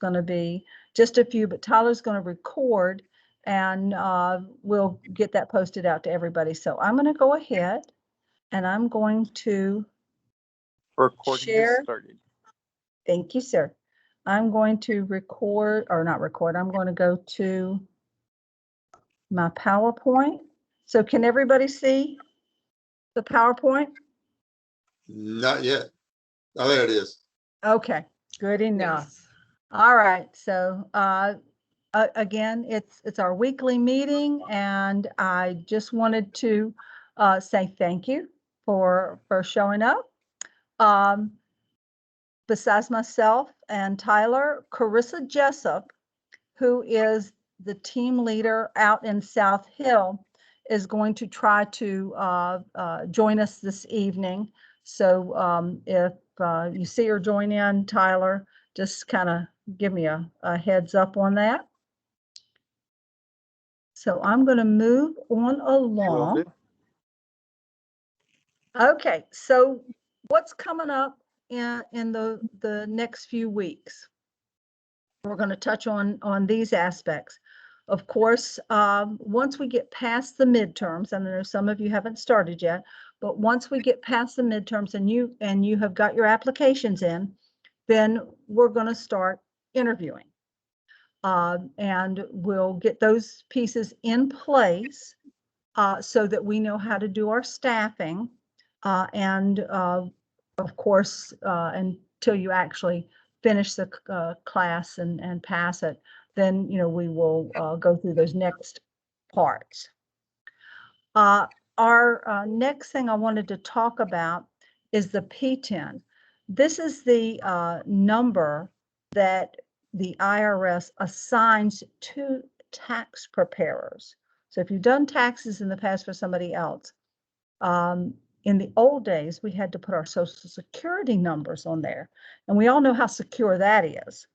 going to be just a few, but Tyler's going to record, and we'll get that posted out to everybody. So I'm going to go ahead and I'm going to share. Started. Thank you, sir. I'm going to record, or not record, I'm going to go to my PowerPoint. So can everybody see the PowerPoint? Not yet. Oh, there it is. Okay, good enough. Yes. All right, so again, it's our weekly meeting, and I just wanted to say thank you for showing up. Besides myself and Tyler, Carissa Jessup, who is the team leader out in South Hill, is going to try to join us this evening. So if you see her join in, Tyler, just kind of give me a heads up on that. So I'm going to move on along. Okay, so what's coming up in the next few weeks? We're going to touch on these aspects. Of course, once we get past the midterms, and I know some of you haven't started yet, but once we get past the midterms and you have got your applications in, then we're going to start interviewing. And we'll get those pieces in place so that we know how to do our staffing. And of course, until you actually finish the class and pass it, then we will go through those next parts. Our next thing I wanted to talk about is the P10. This is the number that the IRS assigns to tax preparers. So if you've done taxes in the past for somebody else, in the old days, we had to put our Social Security numbers on there. And we all know how secure that is.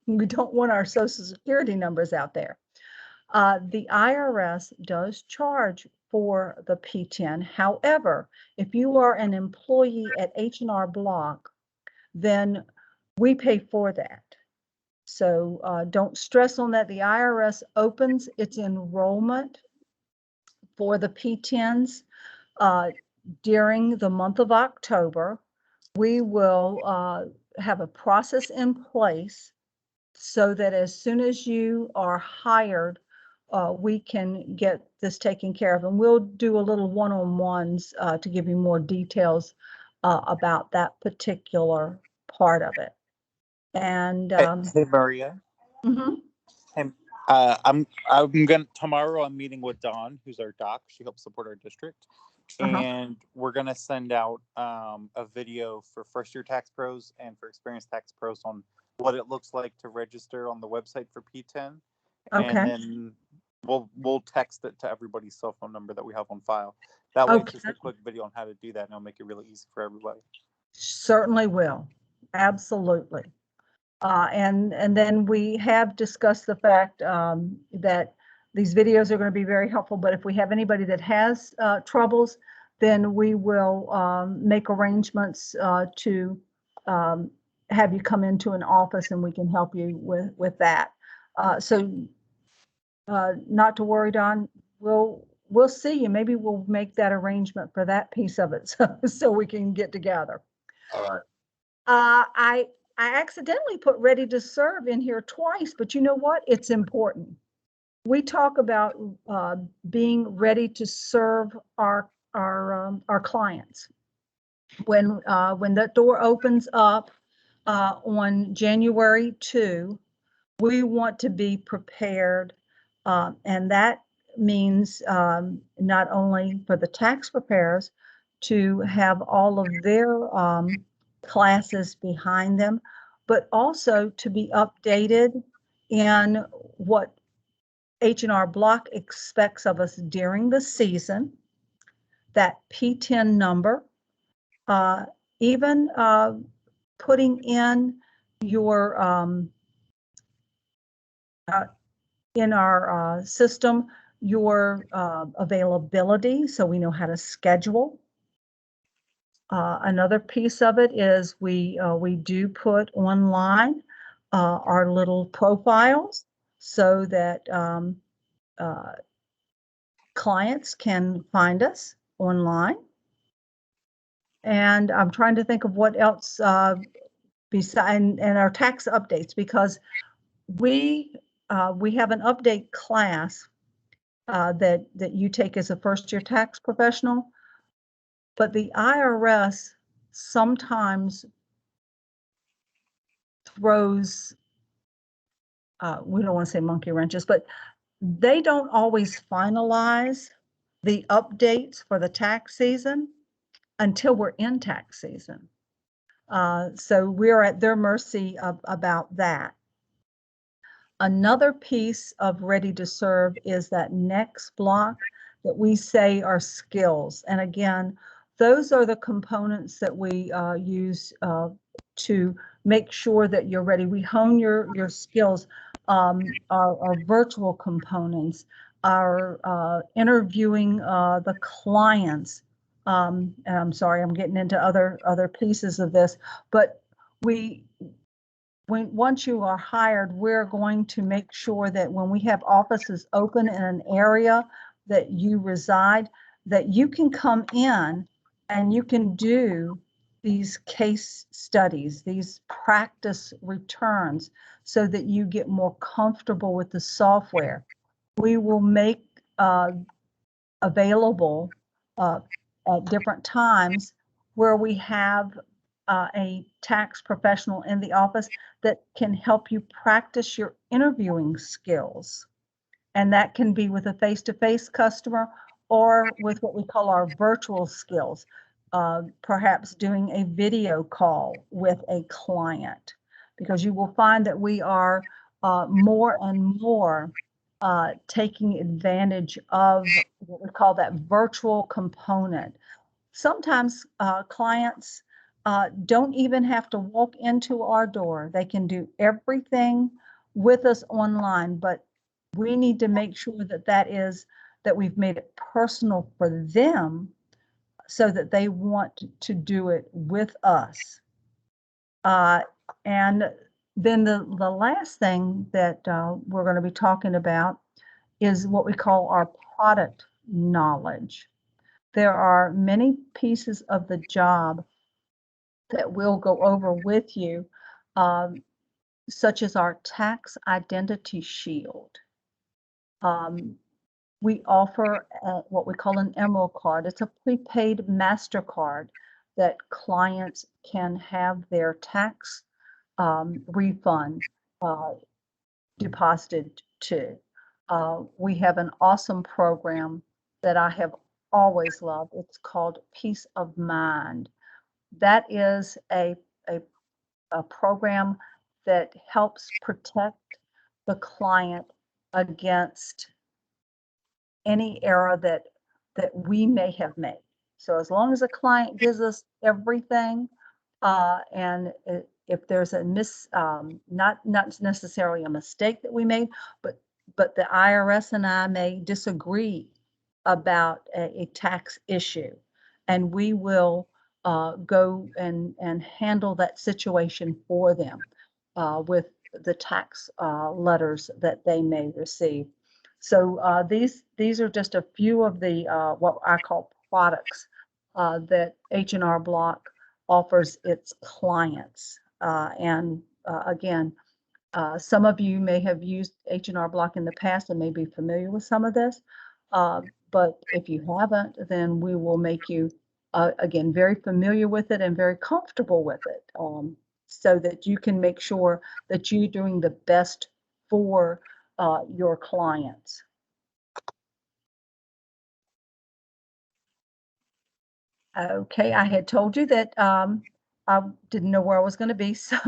We don't want our Social Security numbers out there. The IRS does charge for the P10. However, if you are an employee at H&R Block, then we pay for that. So don't stress on that. The IRS opens its enrollment for the P10s during the month of October. We will have a process in place so that as soon as you are hired, we can get this taken care of. And we'll do a little one-on-ones to give you more details about that particular part of it. And hey Maria. Mm-hmm. Hey, I'm gonna tomorrow. I'm meeting with Dawn, who's our doc. She helps support our district, and we're gonna send out a video for first-year tax pros and for experienced tax pros on what it looks like to register on the website for P10. Okay. And then we'll text it to everybody's cell phone number that we have on file. That way, it's just a quick video on how to do that, and it'll make it really easy for everybody. Certainly will. Absolutely. And then we have discussed the fact that these videos are going to be very helpful, but if we have anybody that has troubles, then we will make arrangements to have you come into an office and we can help you with that. So not to worry, Don, we'll see you. Maybe we'll make that arrangement for that piece of it so we can get together. All right. I accidentally put ready to serve in here twice, but you know what? It's important. We talk about being ready to serve our clients. When that door opens up on January 2, we want to be prepared, and that means not only for the tax preparers to have all of their classes behind them, but also to be updated in what H&R Block expects of us during the season, that P10 number, even putting in your in our system your availability, so we know how to schedule. Another piece of it is we do put online our little profiles so that clients can find us online. And I'm trying to think of what else besides and our tax updates, because we have an update class that you take as a first-year tax professional, but the IRS sometimes throws, we don't want to say monkey wrenches, but they don't always finalize the updates for the tax season until we're in tax season. So we're at their mercy about that. Another piece of Ready to Serve is that next block that we say are skills. And again, those are the components that we use to make sure that you're ready. We hone your skills, our virtual components, our interviewing the clients. And I'm sorry, I'm getting into other pieces of this, but once you are hired, we're going to make sure that when we have offices open in an area that you reside, that you can come in and you can do these case studies, these practice returns, so that you get more comfortable with the software. We will make available at different times where we have a tax professional in the office that can help you practice your interviewing skills. And that can be with a face-to-face customer or with what we call our virtual skills, perhaps doing a video call with a client, because you will find that we are more and more taking advantage of what we call that virtual component. Sometimes clients don't even have to walk into our door. They can do everything with us online, but we need to make sure that we've made it personal for them so that they want to do it with us. And then the last thing that we're going to be talking about is what we call our product knowledge. There are many pieces of the job that we'll go over with you, such as our tax identity shield. We offer what we call an Emerald card. It's a prepaid MasterCard that clients can have their tax refund deposited to. We have an awesome program that I have always loved. It's called Peace of Mind. That is a program that helps protect the client against any error that we may have made. So as long as the client gives us everything, and if there's a not necessarily a mistake that we made, but the IRS and I may disagree about a tax issue, and we will go and handle that situation for them with the tax letters that they may receive. So these are just a few of the what I call products that H&R Block offers its clients. And again, some of you may have used H&R Block in the past and may be familiar with some of this. But if you haven't, then we will make you, again, very familiar with it and very comfortable with it, so that you can make sure that you're doing the best for your clients. Okay, I had told you that I didn't know where I was going to be. So,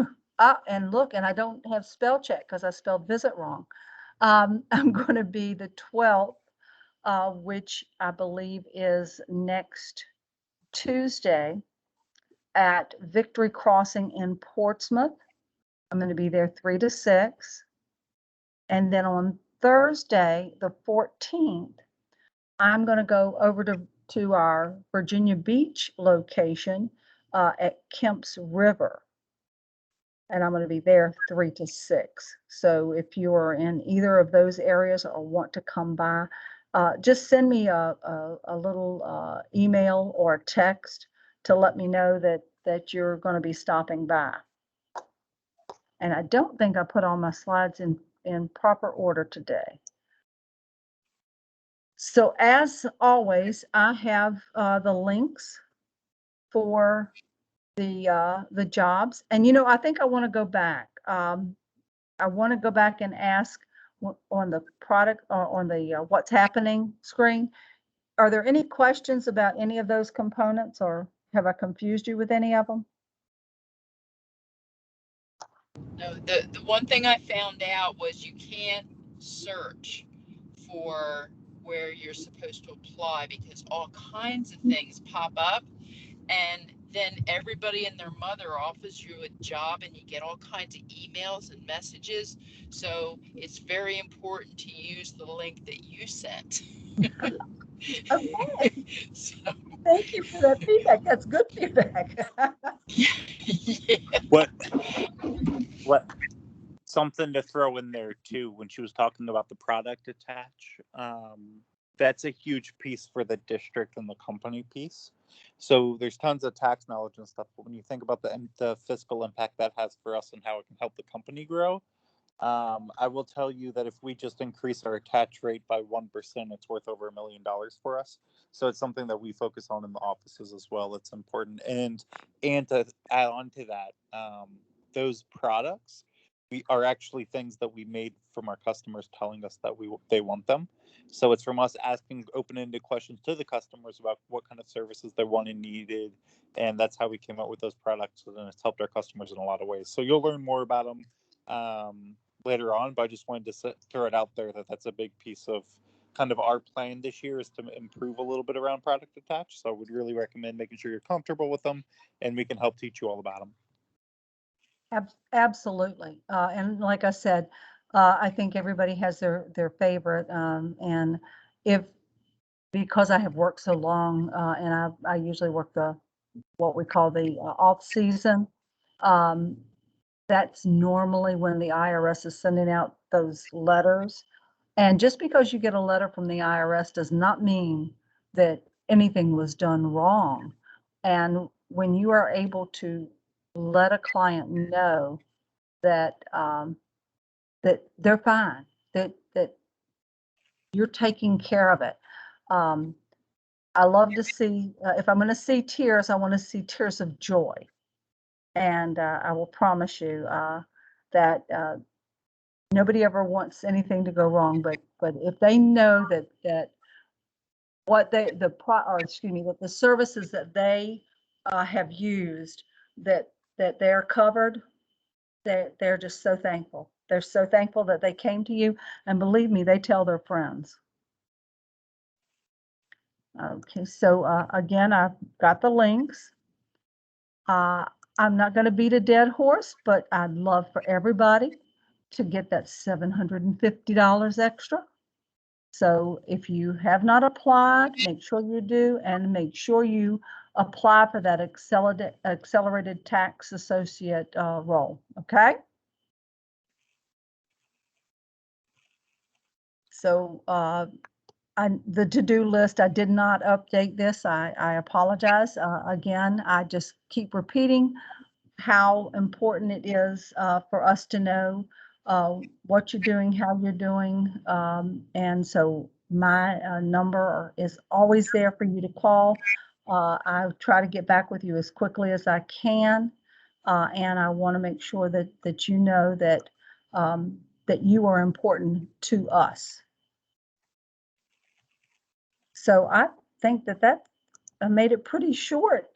and look, and I don't have spell check because I spelled visit wrong. I'm going to be the 12th, which I believe is next Tuesday at Victory Crossing in Portsmouth. I'm going to be there 3 to 6. And then on Thursday, the 14th, I'm going to go over to our Virginia Beach location at Kemps River. and I'm going to be there 3 to 6. So if you are in either of those areas or want to come by, just send me a little email or a text to let me know that you're going to be stopping by. And I don't think I put all my slides in proper order today. So as always, I have the links for the jobs. And I think I want to go back. I want to go back and ask on the product on the what's happening screen. Are there any questions about any of those components, or have I confused you with any of them? No, the one thing I found out was you can't search for where you're supposed to apply because all kinds of things pop up, and then everybody and their mother offers you a job and you get all kinds of emails and messages. So it's very important to use the link that you sent. Okay, So, thank you for that feedback. That's good feedback. yeah. What something to throw in there too when she was talking about the product attach, that's a huge piece for the district and the company piece. So there's tons of tax knowledge and stuff, but when you think about the fiscal impact that has for us and how it can help the company grow, I will tell you that if we just increase our attach rate by 1%, it's worth over $1 million for us. So it's something that we focus on in the offices as well. It's important. And to add on to that, those products are actually things that we made from our customers telling us that they want them. So it's from us asking open-ended questions to the customers about what kind of services they want and needed. And that's how we came up with those products. And it's helped our customers in a lot of ways. So you'll learn more about them later on, but I just wanted to throw it out there that that's a big piece of kind of our plan this year is to improve a little bit around product attach. So I would really recommend making sure you're comfortable with them, and we can help teach you all about them. Absolutely. And like I said, I think everybody has their favorite. And because I have worked so long, and I usually work what we call the off season, um, that's normally when the IRS is sending out those letters. And just because you get a letter from the IRS does not mean that anything was done wrong. And when you are able to let a client know that that they're fine, that you're taking care of it. I love to see, if I'm going to see tears, I want to see tears of joy. And I will promise you that nobody ever wants anything to go wrong. But if they know that what that the services that they have used, that they're covered, they're just so thankful. They're so thankful that they came to you, and believe me, they tell their friends. Okay, so again, I've got the links. I'm not going to beat a dead horse, but I'd love for everybody to get that $750 extra. So if you have not applied, make sure you do, and make sure you apply for that accelerated tax associate role. Okay. So the to-do list, I did not update this. I apologize. Again, I just keep repeating how important it is for us to know what you're doing, how you're doing. And so my number is always there for you to call. I try to get back with you as quickly as I can. And I want to make sure that you know that you are important to us. So I think that made it pretty short.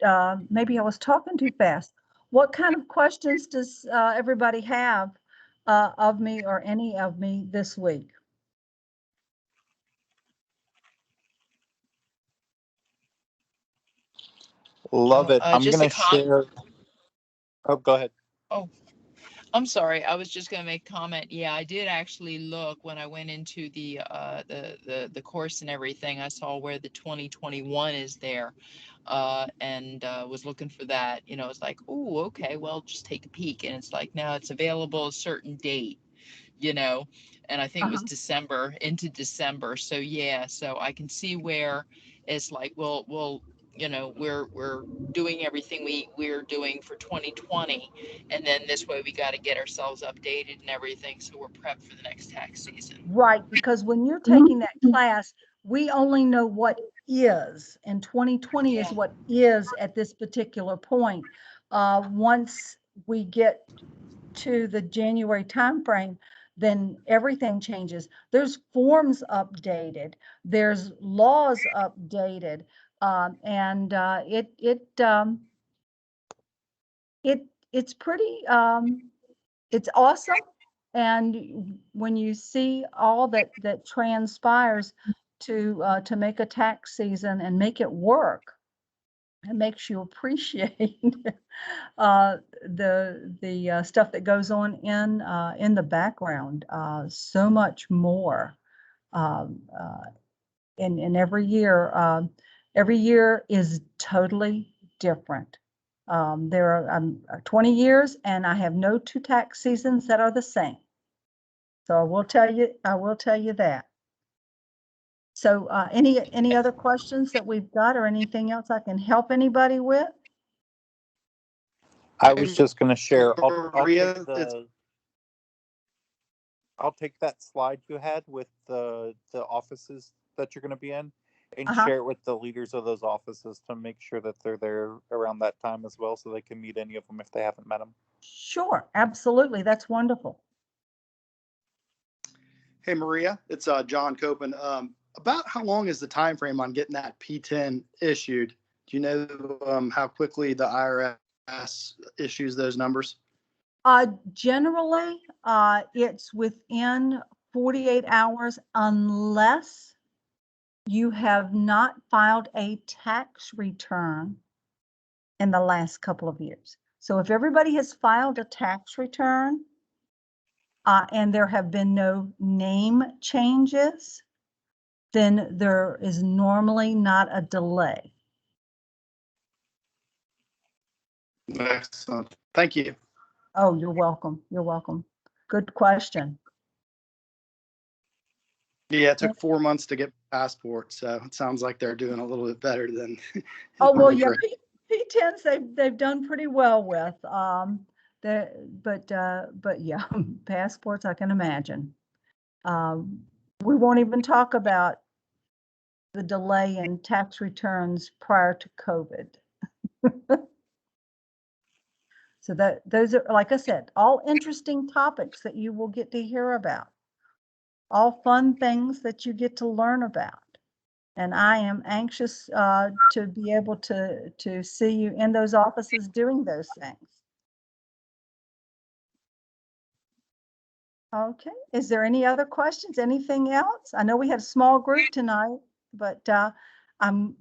Maybe I was talking too fast. What kind of questions does everybody have of me or any of me this week? Love it. I'm Just going a to share. Oh, go ahead. Oh, I'm sorry, I was just gonna make a comment. Yeah, I did actually look when I went into the course and everything. I saw where the 2021 is there, and was looking for that. You know, it's like, oh, okay, well, just take a peek, and it's like now it's available a certain date. You know, and I think it was Uh-huh. December into December. So yeah, so I can see where it's like, well, you know, we're doing everything we're doing for 2020, and then this way we got to get ourselves updated and everything, so we're prepped for the next tax season. Right, because when you're taking that class, we only know what is, and 2020 is Yeah. what is at this particular point. Once we get to the January timeframe, then everything changes. There's forms updated, there's laws updated, and it's pretty it's awesome. And when you see all that transpires to make a tax season and make it work, it makes you appreciate the stuff that goes on in the background so much more. Um, uh, and every year is totally different. There are 20 years, and I have no two tax seasons that are the same. So I will tell you that. So any other questions that we've got, or anything else I can help anybody with? I was just going to share. Maria, it's I'll take that slide you had with the offices that you're going to be in, and Uh-huh. share it with the leaders of those offices to make sure that they're there around that time as well, so they can meet any of them if they haven't met them. Sure, absolutely. That's wonderful. Hey Maria, it's John Copen. About how long is the time frame on getting that P10 issued? Do you know how quickly the IRS issues those numbers? Generally, it's within 48 hours unless you have not filed a tax return in the last couple of years. So if everybody has filed a tax return and there have been no name changes, then there is normally not a delay. Excellent. Thank you. Oh, you're welcome. You're welcome. Good question. Yeah, it took 4 months to get passport, so it sounds like they're doing a little bit better than. Oh, well, yeah, P10s they've done pretty well with. But yeah, passports, I can imagine. We won't even talk about the delay in tax returns prior to COVID. So those are, like I said, all interesting topics that you will get to hear about, all fun things that you get to learn about. And I am anxious to be able to see you in those offices doing those things. Okay, is there any other questions? Anything else? I know we had a small group tonight, but I'm